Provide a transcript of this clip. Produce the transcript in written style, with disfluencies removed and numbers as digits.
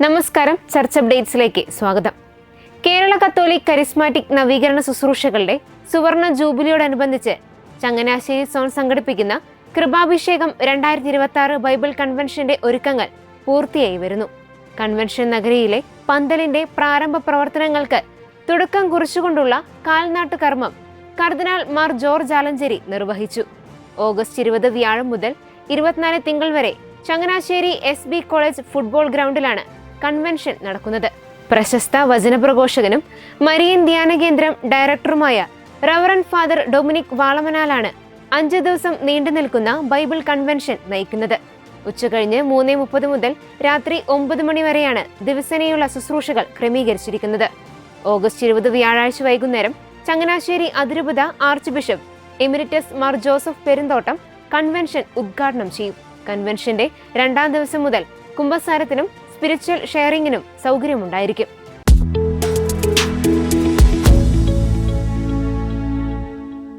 നമസ്കാരം, ചർച്ച് അപ്ഡേറ്റ്സിലേക്ക് സ്വാഗതം. Kerala Catholic charismatic നവീകരണ ശുശ്രൂഷകളുടെ സുവർണ ജൂബിലിയോടനുബന്ധിച്ച് ചങ്ങനാശ്ശേരി സോൺ സംഘടിപ്പിക്കുന്ന കൃപാഭിഷേകം 2026 ബൈബിൾ കൺവെൻഷന്റെ ഒരുക്കങ്ങൾ പൂർത്തിയായി വരുന്നു. കൺവെൻഷൻ നഗരിയിലെ പന്തലിന്റെ പ്രാരംഭ പ്രവർത്തനങ്ങൾക്ക് തുടക്കം കുറിച്ചുകൊണ്ടുള്ള കാൽനാട്ടു കർമ്മം കർദിനാൾ മാർ ജോർജ് ആലഞ്ചേരി നിർവഹിച്ചു. ഓഗസ്റ്റ് 20 വ്യാഴം മുതൽ 24 തിങ്കൾ വരെ ചങ്ങനാശ്ശേരി SB കോളേജ് ഫുട്ബോൾ ഗ്രൗണ്ടിലാണ് കൺവെൻഷൻ നടക്കുന്നത്. പ്രശസ്ത വചനപ്രഘോഷകനും മരിയൻ ധ്യാന കേന്ദ്രം ഡയറക്ടറുമായ റവറന്റ് ഫാദർ ഡൊമിനിക് വാളമനാലാണ് 5 ദിവസം നീണ്ടു നിൽക്കുന്ന ബൈബിൾ കൺവെൻഷൻ നയിക്കുന്നത്. ഉച്ചകഴിഞ്ഞ് 3:30 മുതൽ രാത്രി 9 മണി വരെയാണ് ദിവസേനയുള്ള ശുശ്രൂഷകൾ ക്രമീകരിച്ചിരിക്കുന്നത്. ഓഗസ്റ്റ് 20 വ്യാഴാഴ്ച വൈകുന്നേരം ചങ്ങനാശ്ശേരി അതിരൂപത arch bishop emeritus Mar Joseph Perumthottam convention ഉദ്ഘാടനം ചെയ്യും. കൺവെൻഷന്റെ 2ാം ദിവസം മുതൽ കുമ്പസാരത്തിനും സ്പിരിച്വൽ ഷെയറിംഗിനും സൗകര്യമുണ്ടായിരിക്കും.